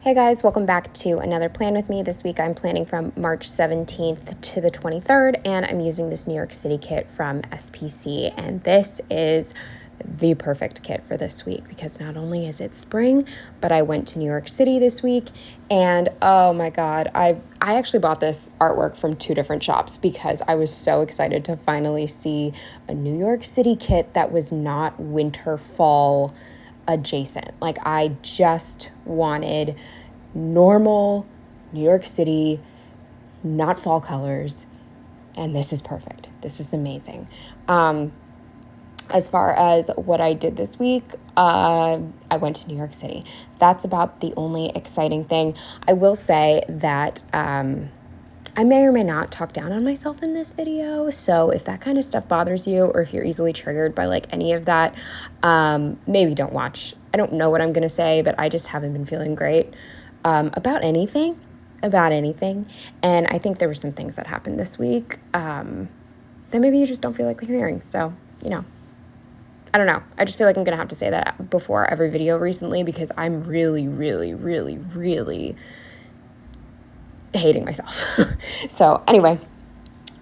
Hey guys, welcome back to another plan with me. This week I'm planning from March 17th to the 23rd, and I'm using this New York City kit from SPC, and this is the perfect kit for this week because not only is it spring, but I went to New York City this week, and oh my god, I actually bought this artwork from two different shops because I was so excited to finally see a New York City kit that was not winter fall adjacent. Like, I just wanted normal New York City, not fall colors, and this is perfect. This is amazing. As far as what I did this week, I went to New York City. That's about the only exciting thing. I will say that I may or may not talk down on myself in this video, so if that kind of stuff bothers you or if you're easily triggered by like any of that, maybe don't watch. I don't know what I'm gonna say, but I just haven't been feeling great about anything, and I think there were some things that happened this week that maybe you just don't feel like hearing, so, you know. I don't know. I just feel like I'm gonna have to say that before every video recently because I'm really, really, really, really hating myself. So anyway,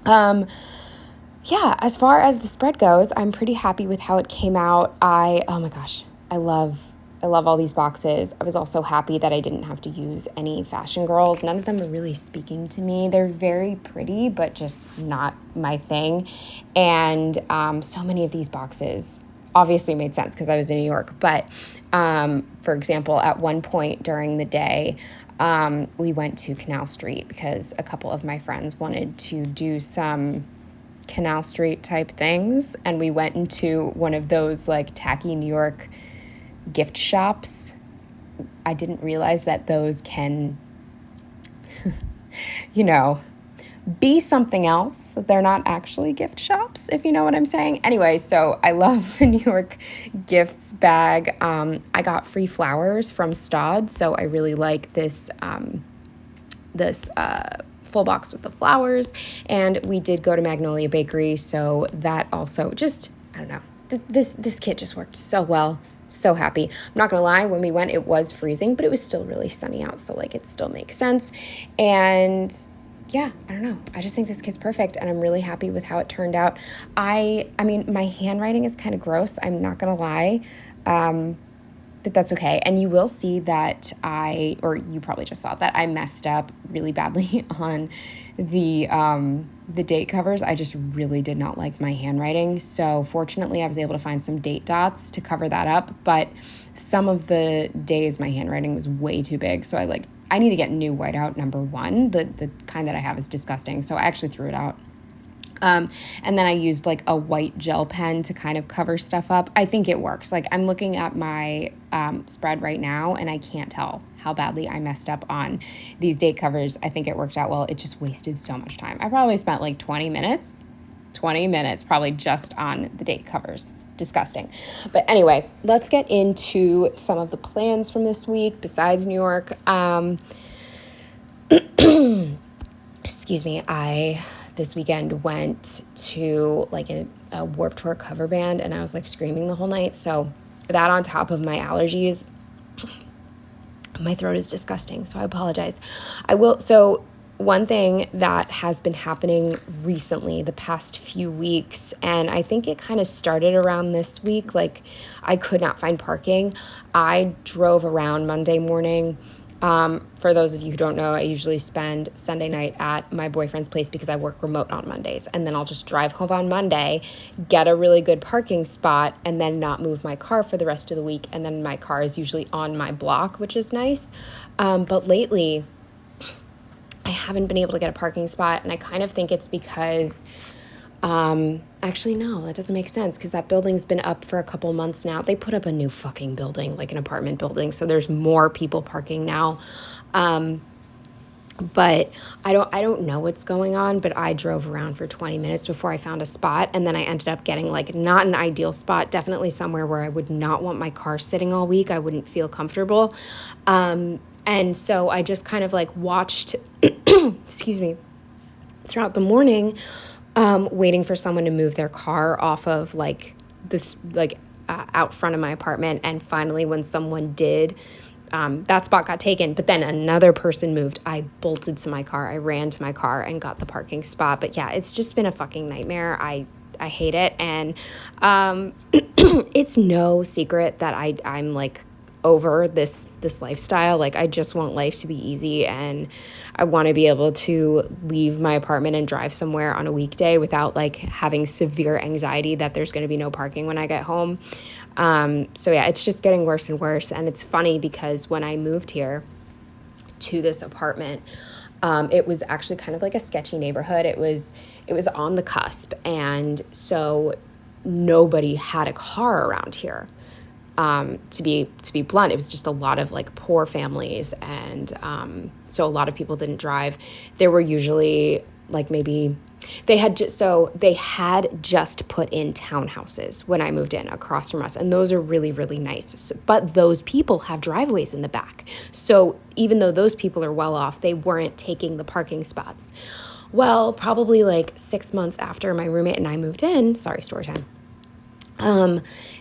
yeah, as far as the spread goes, I'm pretty happy with how it came out. Oh my gosh, I love all these boxes. I was also happy that I didn't have to use any fashion girls. None of them are really speaking to me. They're very pretty, but just not my thing. And so many of these boxes obviously made sense because I was in New York. But for example, at one point during the day, we went to Canal Street because a couple of my friends wanted to do some Canal Street type things. And we went into one of those like tacky New York gift shops. I didn't realize that those can, be something else. They're not actually gift shops, if you know what I'm saying. Anyway, so I love the New York gifts bag. I got free flowers from Stod, so I really like this full box with the flowers. And we did go to Magnolia Bakery, so that also just, I don't know. This kit just worked so well. So happy. I'm not gonna lie, when we went, it was freezing, but it was still really sunny out, so like it still makes sense. And yeah, I don't know. I just think this kit's perfect, and I'm really happy with how it turned out. I mean, my handwriting is kind of gross. I'm not gonna lie, but that's okay. And you will see that or you probably just saw that I messed up really badly on the date covers. I just really did not like my handwriting. So fortunately, I was able to find some date dots to cover that up. But some of the days, my handwriting was way too big. So I need to get new whiteout number 1. The kind that I have is disgusting. So I actually threw it out. And then I used like a white gel pen to kind of cover stuff up. I think it works. Like, I'm looking at my spread right now and I can't tell how badly I messed up on these date covers. I think it worked out well. It just wasted so much time. I probably spent like 20 minutes probably just on the date covers. Disgusting. But anyway, let's get into some of the plans from this week besides New York. Excuse me. This weekend went to like a Warped Tour cover band, and I was like screaming the whole night. So that on top of my allergies, my throat is disgusting. So I apologize. So one thing that has been happening recently, the past few weeks, and I think it kind of started around this week, like I could not find parking. I drove around Monday morning. For those of you who don't know, I usually spend Sunday night at my boyfriend's place because I work remote on Mondays. And then I'll just drive home on Monday, get a really good parking spot, and then not move my car for the rest of the week. And then my car is usually on my block, which is nice. But lately, I haven't been able to get a parking spot. And I kind of think it's because... actually, no, that doesn't make sense because that building's been up for a couple months now. They put up a new fucking building, like an apartment building, so there's more people parking now. But I don't know what's going on, but I drove around for 20 minutes before I found a spot, and then I ended up getting like not an ideal spot, definitely somewhere where I would not want my car sitting all week. I wouldn't feel comfortable. And so I just kind of like watched, excuse me, throughout the morning, waiting for someone to move their car off of like this, like out front of my apartment. And finally, when someone did, that spot got taken, but then another person moved. I bolted to my car. I ran to my car and got the parking spot. But yeah, it's just been a fucking nightmare. I hate it. And it's no secret that I'm like over this lifestyle. Like, I just want life to be easy, and I want to be able to leave my apartment and drive somewhere on a weekday without like having severe anxiety that there's going to be no parking when I get home. So yeah, it's just getting worse and worse. And it's funny because when I moved here to this apartment, it was actually kind of like a sketchy neighborhood. It was on the cusp, and so nobody had a car around here. To be blunt, it was just a lot of like poor families, and so a lot of people didn't drive. There were usually like maybe they had just put in townhouses when I moved in across from us, and those are really, really nice. So, but those people have driveways in the back, so even though those people are well off, they weren't taking the parking spots. Well, probably like 6 months after my roommate and I moved in, sorry, story time.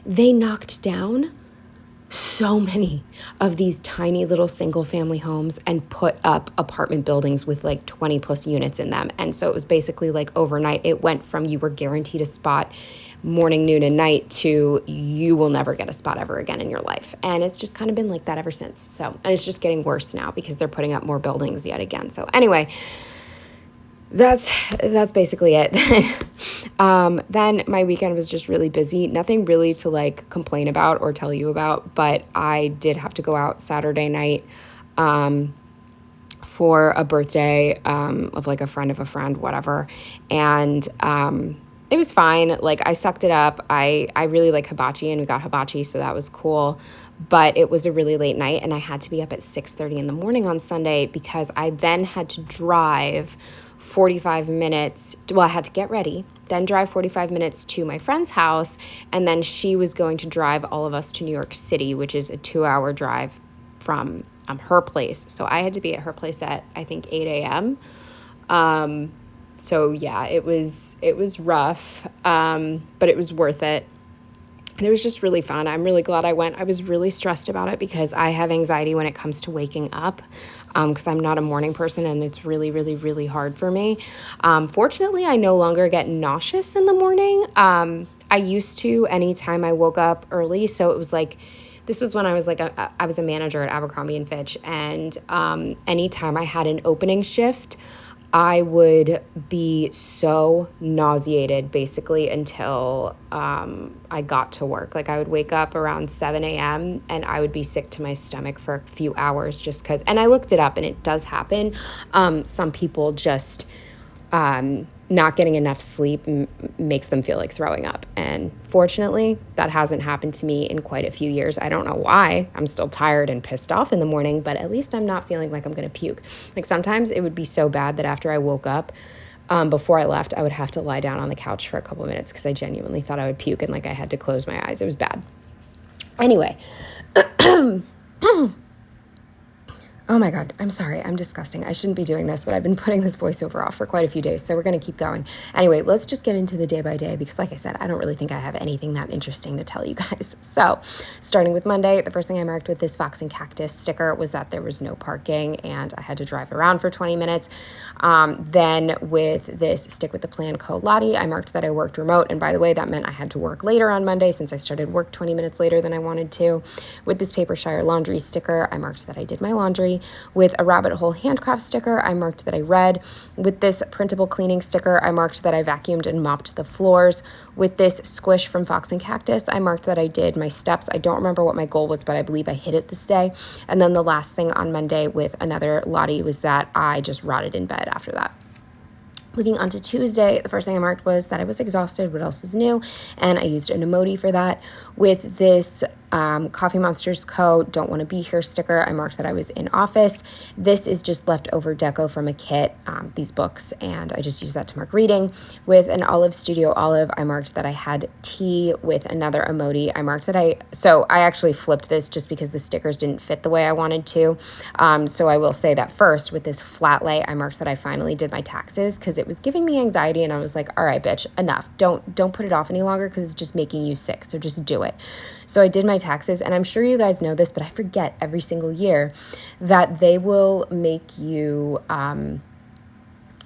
They knocked down so many of these tiny little single family homes and put up apartment buildings with like 20 plus units in them. And so it was basically like overnight, it went from you were guaranteed a spot morning, noon, and night to you will never get a spot ever again in your life. And it's just kind of been like that ever since. So, and it's just getting worse now because they're putting up more buildings yet again. So anyway, that's basically it. Then my weekend was just really busy. Nothing really to like complain about or tell you about, but I did have to go out Saturday night for a birthday of like a friend, whatever. And it was fine. Like, I sucked it up. I really like hibachi, and we got hibachi, so that was cool. But it was a really late night, and I had to be up at 6:30 in the morning on Sunday because I then had to drive 45 minutes. Well, I had to get ready, then drive 45 minutes to my friend's house, and then she was going to drive all of us to New York City, which is a 2-hour drive from her place. So I had to be at her place at, I think, 8 a.m. So yeah, it was rough, but it was worth it. And it was just really fun. I'm really glad I went. I was really stressed about it because I have anxiety when it comes to waking up, because I'm not a morning person, and it's really, really, really hard for me. Fortunately, I no longer get nauseous in the morning. I used to anytime I woke up early. So it was like, this was when I was like, I was a manager at Abercrombie & Fitch. And anytime I had an opening shift, I would be so nauseated basically until I got to work. Like, I would wake up around 7 a.m. and I would be sick to my stomach for a few hours just because, and I looked it up and it does happen. Some people just not getting enough sleep makes them feel like throwing up. And fortunately, that hasn't happened to me in quite a few years. I don't know why. I'm still tired and pissed off in the morning, but at least I'm not feeling like I'm going to puke. Like, sometimes it would be so bad that after I woke up, before I left, I would have to lie down on the couch for a couple of minutes because I genuinely thought I would puke and like I had to close my eyes. It was bad. Anyway, oh my God, I'm sorry. I'm disgusting. I shouldn't be doing this, but I've been putting this voiceover off for quite a few days, so we're going to keep going. Anyway, let's just get into the day by day because, like I said, I don't really think I have anything that interesting to tell you guys. So, starting with Monday, the first thing I marked with this Fox and Cactus sticker was that there was no parking and I had to drive around for 20 minutes. Then with this Stick with the Plan Co Lottie, I marked that I worked remote. And by the way, that meant I had to work later on Monday since I started work 20 minutes later than I wanted to. With this Paper Shire Laundry sticker, I marked that I did my laundry. With a Rabbit Hole Handcraft sticker, I marked that I read. With this Printable Cleaning sticker, I marked that I vacuumed and mopped the floors. With this Squish from Fox and Cactus, I marked that I did my steps. I don't remember what my goal was, but I believe I hit it this day. And then the last thing on Monday with another Lottie was that I just rotted in bed after that. Moving on to Tuesday, the first thing I marked was that I was exhausted. What else is new? And I used an emoji for that. With this Coffee Monsters Co. Don't Want to Be Here sticker, I marked that I was in office. This is just leftover deco from a kit, these books, and I just used that to mark reading. With an Olive Studio Olive, I marked that I had tea. With another emoji, I marked that I actually flipped this just because the stickers didn't fit the way I wanted to. So I will say that first, with this flat lay, I marked that I finally did my taxes because it was giving me anxiety, and I was like, all right, bitch, enough. Don't put it off any longer because it's just making you sick. So just do it. So I did my taxes, and I'm sure you guys know this, but I forget every single year, that they will make you,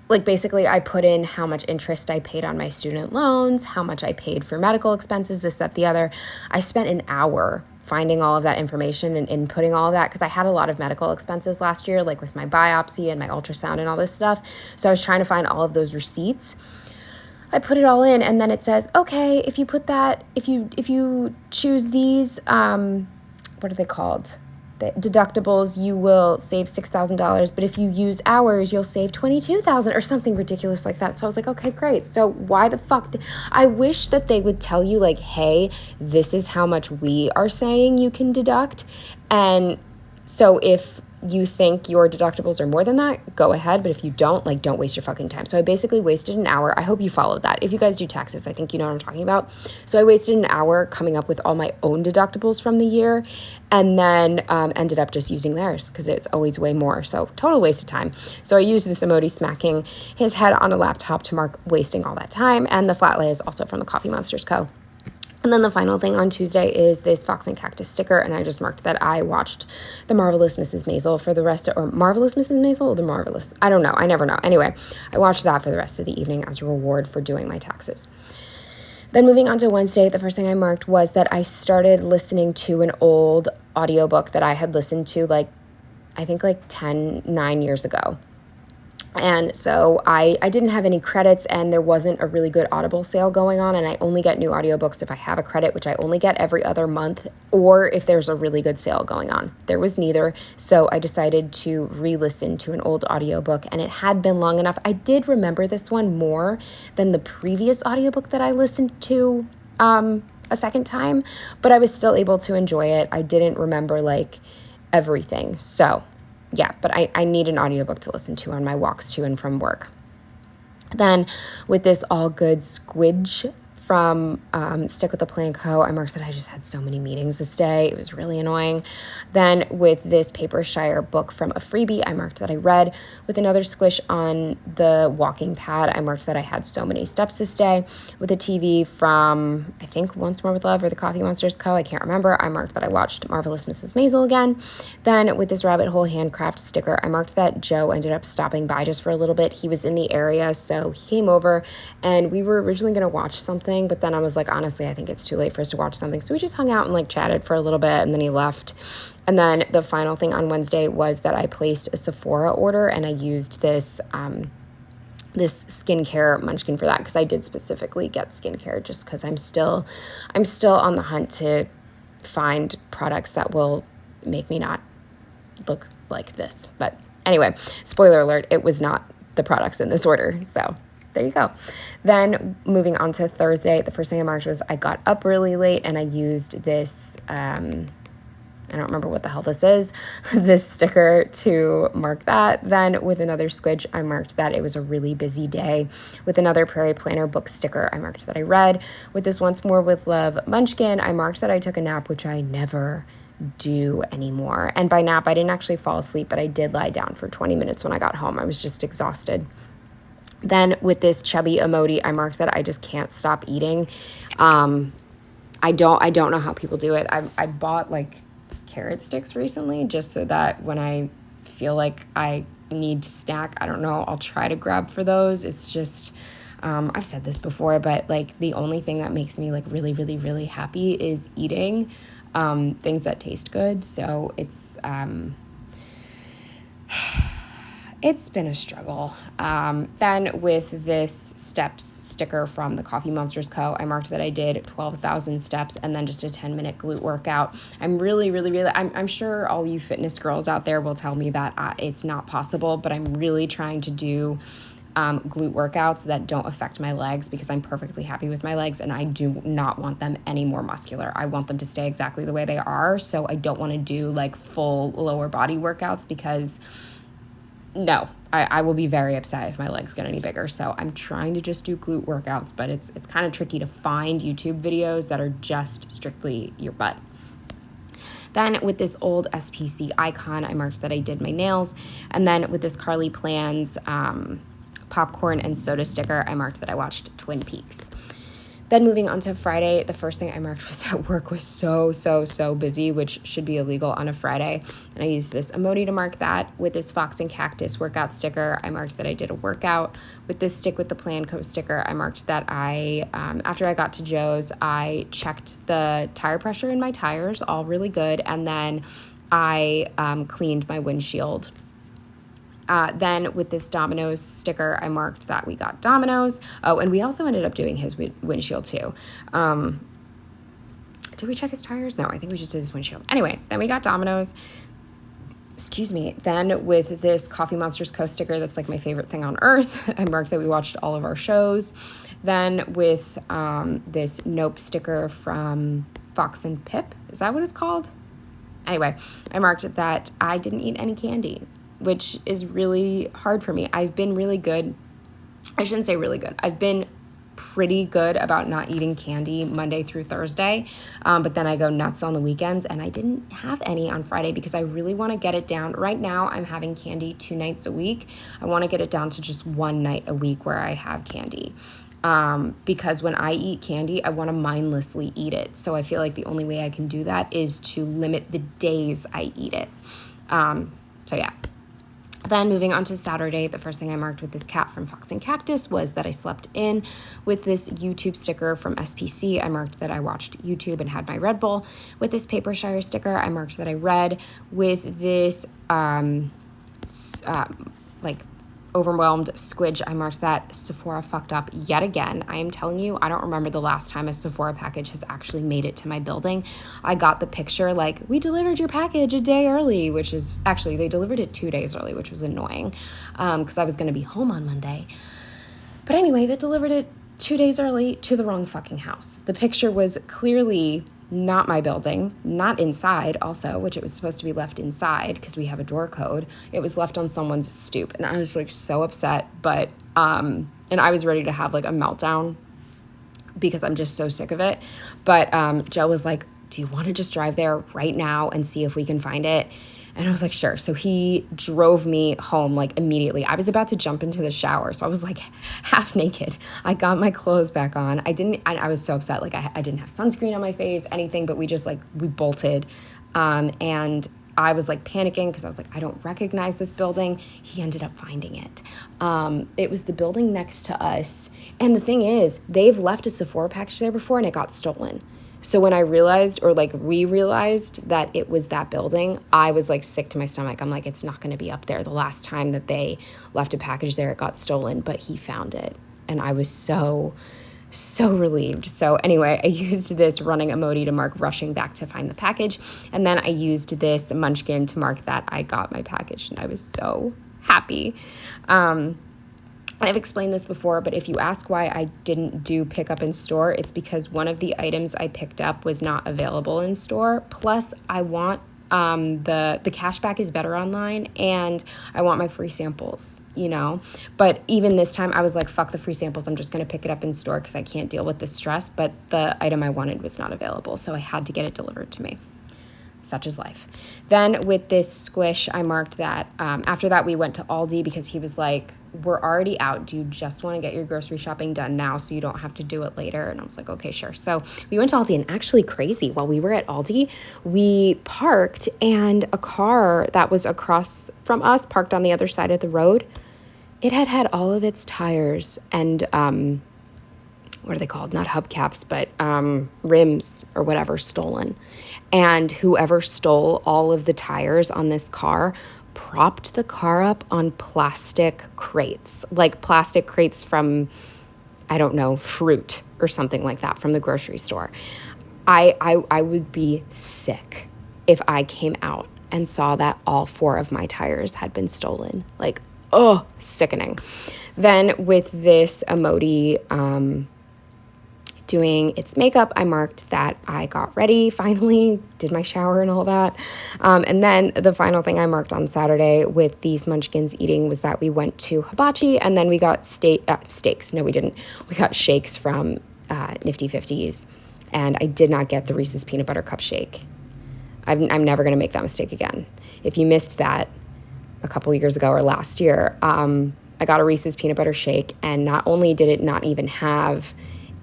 like basically I put in how much interest I paid on my student loans, how much I paid for medical expenses, this, that, the other. I spent an hour finding all of that information and inputting all of that because I had a lot of medical expenses last year, like with my biopsy and my ultrasound and all this stuff. So I was trying to find all of those receipts. I put it all in, and then it says, okay, if you put that, if you choose these, what are they called? The deductibles, you will save $6,000, but if you use hours, you'll save $22,000 or something ridiculous like that. So I was like, okay, great. So why the fuck? I wish that they would tell you like, hey, this is how much we are saying you can deduct. And so if you think your deductibles are more than that, go ahead. But if you don't, like, don't waste your fucking time. So I basically wasted an hour. I hope you followed that. If you guys do taxes, I think you know what I'm talking about. So I wasted an hour coming up with all my own deductibles from the year, and then ended up just using theirs because it's always way more. So total waste of time. So I used this emoji smacking his head on a laptop to mark wasting all that time. And the flat lay is also from the Coffee Monsters Co. And then the final thing on Tuesday is this Fox and Cactus sticker, and I just marked that I watched The Marvelous Mrs. Maisel for the rest of, or Marvelous Mrs. Maisel or The Marvelous, I don't know, I never know. Anyway, I watched that for the rest of the evening as a reward for doing my taxes. Then moving on to Wednesday, the first thing I marked was that I started listening to an old audiobook that I had listened to I think 9 years ago. And so I didn't have any credits, and there wasn't a really good Audible sale going on, and I only get new audiobooks if I have a credit, which I only get every other month, or if there's a really good sale going on. There was neither, so I decided to re-listen to an old audiobook, and it had been long enough. I did remember this one more than the previous audiobook that I listened to a second time, but I was still able to enjoy it. I didn't remember everything, so yeah, but I need an audiobook to listen to on my walks to and from work. Then with this All Good Squidge from Stick with the Plan Co., I marked that I just had so many meetings this day. It was really annoying. Then with this Papershire book from a freebie, I marked that I read. With another squish on the walking pad, I marked that I had so many steps this day. With a TV from, I think, Once More with Love or the Coffee Monsters Co., I can't remember, I marked that I watched Marvelous Mrs. Maisel again. Then with this Rabbit Hole handcraft sticker, I marked that Joe ended up stopping by just for a little bit. He was in the area, so he came over, and we were originally going to watch something, but then I was like, honestly, I think it's too late for us to watch something. So we just hung out and chatted for a little bit, and then he left. And then the final thing on Wednesday was that I placed a Sephora order, and I used this this skincare munchkin for that, because I did specifically get skincare just because I'm still on the hunt to find products that will make me not look like this. But anyway, spoiler alert, it was not the products in this order. So there you go. Then moving on to Thursday, the first thing I marked was I got up really late, and I used this, I don't remember what the hell this is, this sticker to mark that. Then with another squidge, I marked that it was a really busy day. With another Prairie Planner book sticker, I marked that I read. With this Once More with Love munchkin, I marked that I took a nap, which I never do anymore. And by nap, I didn't actually fall asleep, but I did lie down for 20 minutes when I got home. I was just exhausted. Then with this chubby emoji, I marked that I just can't stop eating. I don't know how people do it. I bought carrot sticks recently just so that when I feel like I need to snack, I don't know, I'll try to grab for those. It's just, I've said this before, but the only thing that makes me really, really, really happy is eating things that taste good. So it's been a struggle. Then with this steps sticker from the Coffee Monsters Co., I marked that I did 12,000 steps and then just a 10-minute glute workout. I'm really, really, really, I'm sure all you fitness girls out there will tell me that it's not possible, but I'm really trying to do glute workouts that don't affect my legs, because I'm perfectly happy with my legs and I do not want them any more muscular. I want them to stay exactly the way they are. So I don't want to do full lower body workouts, because no, I will be very upset if my legs get any bigger. So I'm trying to just do glute workouts, but it's kind of tricky to find YouTube videos that are just strictly your butt. Then with this old SPC icon, I marked that I did my nails. And then with this Carly Plans popcorn and soda sticker, I marked that I watched Twin Peaks. Then moving on to Friday, the first thing I marked was that work was so busy, which should be illegal on a Friday. And I used this emoji to mark that. With this Fox and Cactus workout sticker, I marked that I did a workout. With this Stick with the Plan Co sticker, I marked that after I got to Joe's, I checked the tire pressure in my tires, all really good. And then I cleaned my windshield. Then with this Domino's sticker, I marked that we got Domino's. Oh, and we also ended up doing his windshield too. Did we check his tires? No, I think we just did his windshield. Anyway, then we got Domino's. Excuse me. Then with this Coffee Monsters Co sticker, that's like my favorite thing on earth, I marked that we watched all of our shows. Then with this Nope sticker from Fox and Pip, is that what it's called? Anyway, I marked that I didn't eat any candy, which is really hard for me. I've been really good. I shouldn't say really good. I've been pretty good about not eating candy Monday through Thursday, but then I go nuts on the weekends, and I didn't have any on Friday because I really want to get it down. Right now, I'm having candy 2 nights a week. I want to get it down to just 1 night a week where I have candy. Because when I eat candy, I want to mindlessly eat it. So I feel like the only way I can do that is to limit the days I eat it. So yeah. Then moving on to Saturday, the first thing I marked with this cat from Fox and Cactus was that I slept in. With this YouTube sticker from SPC, I marked that I watched YouTube and had my Red Bull. With this Paper Shire sticker, I marked that I read. With this overwhelmed squidge, I marked that Sephora fucked up yet again. I am telling you, I don't remember the last time a Sephora package has actually made it to my building. I got the picture like, we delivered your package a day early, which is actually, they delivered it 2 days early, which was annoying because I was going to be home on Monday. But anyway, they delivered it 2 days early to the wrong fucking house. The picture was clearly not my building, not inside also, which it was supposed to be left inside because we have a door code. It was left on someone's stoop, and I was like so upset, but and I was ready to have like a meltdown because I'm just so sick of it. But Joe was like, do you want to just drive there right now and see if we can find it? And I was like, sure. So he drove me home like immediately. I was about to jump into the shower. So I was like half naked. I got my clothes back on. I was so upset. Like I didn't have sunscreen on my face, anything, but we bolted. And I was like panicking because I was like, I don't recognize this building. He ended up finding it. It was the building next to us. And the thing is, they've left a Sephora package there before and it got stolen. So when I realized, or like we realized that it was that building, I was like sick to my stomach. I'm like, it's not going to be up there. The last time that they left a package there, it got stolen, but he found it. And I was so relieved. So anyway, I used this running emoji to mark rushing back to find the package. And then I used this munchkin to mark that I got my package. And I was so happy. I've explained this before, but if you ask why I didn't do pickup in store, it's because one of the items I picked up was not available in store. Plus, I want the cashback is better online, and I want my free samples, you know? But even this time, I was like, fuck the free samples. I'm just going to pick it up in store because I can't deal with the stress. But the item I wanted was not available, so I had to get it delivered to me. Such is life. Then with this squish, I marked that. After that, we went to Aldi because he was like, we're already out. Do you just want to get your grocery shopping done now so you don't have to do it later? And I was like, okay, sure. So we went to Aldi, and actually crazy, while we were at Aldi, we parked, and a car that was across from us parked on the other side of the road. It had all of its tires and what are they called? Not hubcaps, but rims or whatever stolen. And whoever stole all of the tires on this car propped the car up on plastic crates, like plastic crates from, I don't know, fruit or something like that from the grocery store. I would be sick if I came out and saw that all 4 of my tires had been stolen. Like, oh, sickening. Then with this emoji, doing its makeup, I marked that I got ready, finally, did my shower and all that. And then the final thing I marked on Saturday with these munchkins eating was that we went to Hibachi, and then we got steaks. No, we didn't. We got shakes from Nifty 50s, and I did not get the Reese's Peanut Butter Cup shake. I'm never going to make that mistake again. If you missed that a couple years ago or last year, I got a Reese's Peanut Butter shake, and not only did it not even have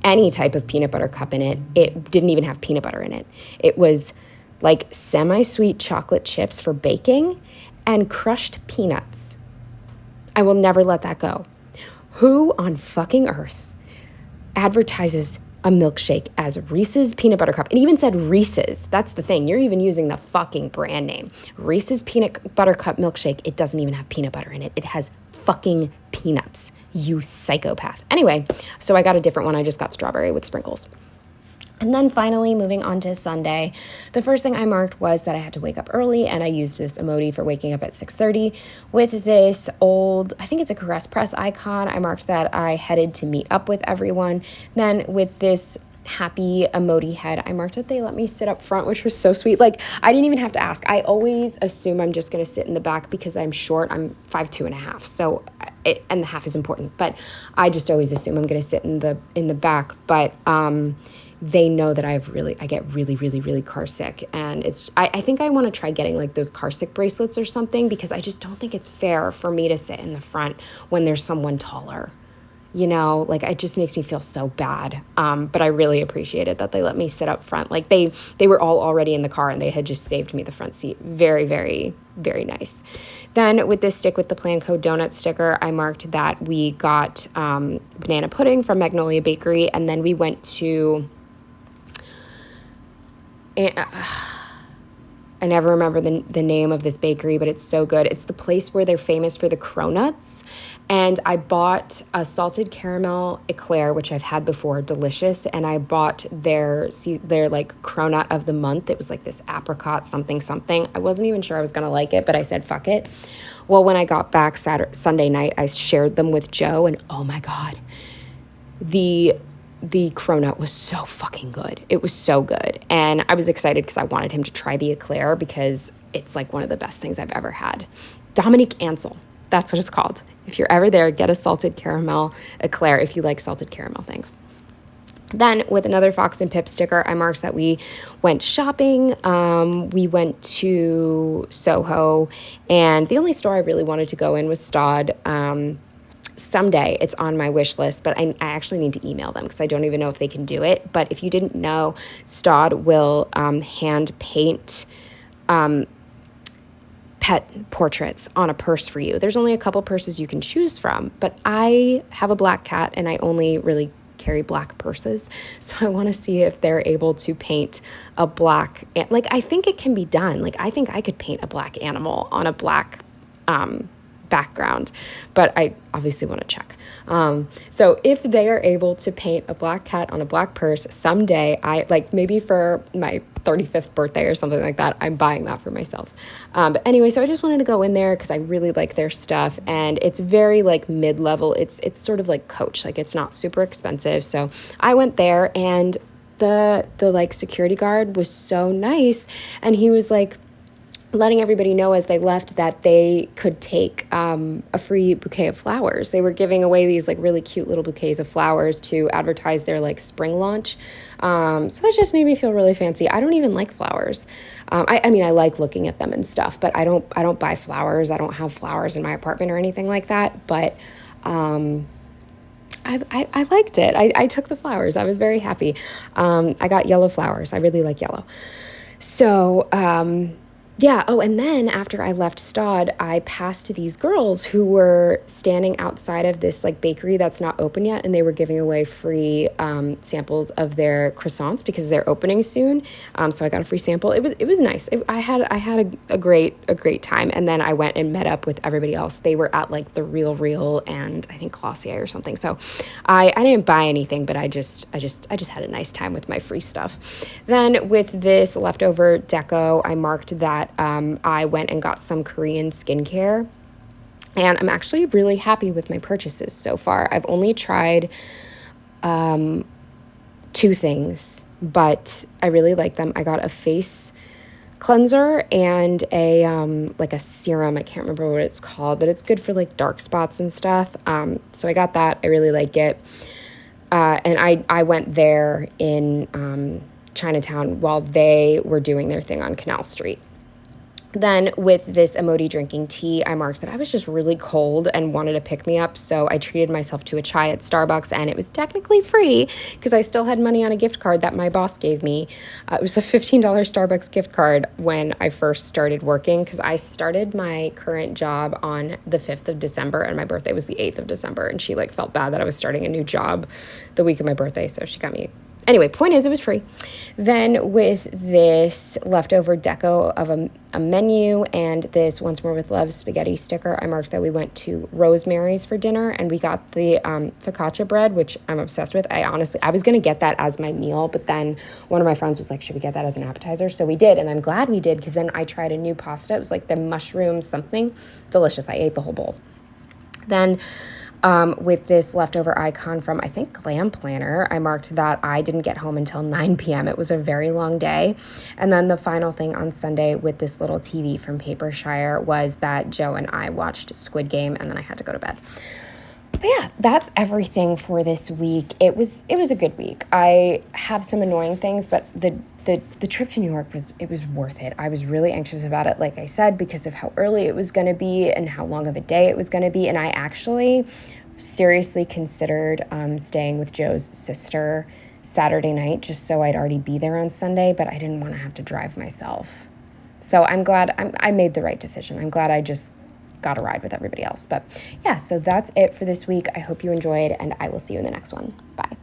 any type of peanut butter cup in it. It didn't even have peanut butter in it. It was like semi-sweet chocolate chips for baking and crushed peanuts. I will never let that go. Who on fucking earth advertises a milkshake as Reese's Peanut Butter Cup? It even said Reese's. That's the thing. You're even using the fucking brand name. Reese's Peanut Butter Cup milkshake. It doesn't even have peanut butter in it. It has fucking peanuts. You psychopath. Anyway, so I got a different one. I just got strawberry with sprinkles. And then finally, moving on to Sunday, the first thing I marked was that I had to wake up early, and I used this emoji for waking up at 6:30 with this old, I think it's a Caress Press icon. I marked that I headed to meet up with everyone. Then with this happy emoji head, I marked that they let me sit up front, which was so sweet. Like, I didn't even have to ask. I always assume I'm just going to sit in the back because I'm short. I'm 5'2.5", so and the half is important. But I just always assume I'm going to sit in the back. But they know that I get really, really, really car sick. And I think I want to try getting like those car sick bracelets or something, because I just don't think it's fair for me to sit in the front when there's someone taller. You know, like, it just makes me feel so bad. But I really appreciated that they let me sit up front. Like, they were all already in the car and they had just saved me the front seat. Very, very, very nice. Then with this stick with the Plan Co donut sticker, I marked that we got banana pudding from Magnolia Bakery, and then we went to I never remember the name of this bakery, but it's so good. It's the place where they're famous for the cronuts. And I bought a salted caramel eclair, which I've had before, delicious. And I bought their like cronut of the month. It was like this apricot something. I wasn't even sure I was going to like it, but I said, fuck it. Well, when I got back Sunday night, I shared them with Joe, and oh my God, the cronut was so fucking good. It was so good. And I was excited because I wanted him to try the eclair, because it's like one of the best things I've ever had. Dominique Ansel, that's what it's called. If you're ever there, get a salted caramel eclair if you like salted caramel things. Then with another Fox and Pip sticker, I marked that we went shopping. We went to Soho, and the only store I really wanted to go in was Staud. Someday it's on my wish list, but I actually need to email them because I don't even know if they can do it. But if you didn't know, Staud will hand paint pet portraits on a purse for you. There's only a couple purses you can choose from, but I have a black cat and I only really carry black purses. So I want to see if they're able to paint a black, like, I think it can be done. Like, I think I could paint a black animal on a black background, but I obviously want to check. So if they are able to paint a black cat on a black purse someday, I like, maybe for my 35th birthday or something like that, I'm buying that for myself. But anyway, so I just wanted to go in there because I really like their stuff, and it's very like mid-level. It's sort of like Coach, like it's not super expensive. So I went there, and the like security guard was so nice, and he was like letting everybody know as they left that they could take a free bouquet of flowers. They were giving away these like really cute little bouquets of flowers to advertise their like spring launch. So that just made me feel really fancy. I don't even like flowers. I mean, I like looking at them and stuff, but I don't buy flowers. I don't have flowers in my apartment or anything like that. But I liked it. I took the flowers. I was very happy. I got yellow flowers. I really like yellow. So, yeah. Oh, and then after I left Staud, I passed these girls who were standing outside of this like bakery that's not open yet, and they were giving away free samples of their croissants because they're opening soon. So I got a free sample. It was nice. I had a great time. And then I went and met up with everybody else. They were at like the Real and I think Glossier or something. So I didn't buy anything, but I just had a nice time with my free stuff. Then with this leftover deco, I marked that I went and got some Korean skincare, and I'm actually really happy with my purchases so far. I've only tried 2 things, but I really like them. I got a face cleanser and a like a serum. I can't remember what it's called, but it's good for like dark spots and stuff. So I got that. I really like it. And I went there in Chinatown while they were doing their thing on Canal Street. Then with this Emoti drinking tea, I marked that I was just really cold and wanted to pick me up. So I treated myself to a chai at Starbucks, and it was technically free because I still had money on a gift card that my boss gave me. It was a $15 Starbucks gift card when I first started working, because I started my current job on the 5th of December and my birthday was the 8th of December. And she like felt bad that I was starting a new job the week of my birthday. So she got me. Anyway, point is, it was free. Then with this leftover deco of a menu and this Once More with Love spaghetti sticker, I marked that we went to Rosemary's for dinner, and we got the focaccia bread, which I'm obsessed with. I was going to get that as my meal, but then one of my friends was like, should we get that as an appetizer? So we did, and I'm glad we did, because then I tried a new pasta. It was like the mushroom something. Delicious. I ate the whole bowl. Then with this leftover icon from, I think, Glam Planner, I marked that I didn't get home until 9 p.m. It was a very long day. And then the final thing on Sunday with this little TV from Papershire was that Joe and I watched Squid Game, and then I had to go to bed. But yeah, that's everything for this week. It was a good week. I have some annoying things, but the trip to New York was worth it. I was really anxious about it, like I said, because of how early it was going to be and how long of a day it was going to be. And I actually seriously considered staying with Joe's sister Saturday night, just so I'd already be there on Sunday, but I didn't want to have to drive myself. So I'm glad I made the right decision. I'm glad I just got a ride with everybody else. But yeah, so that's it for this week. I hope you enjoyed, and I will see you in the next one. Bye.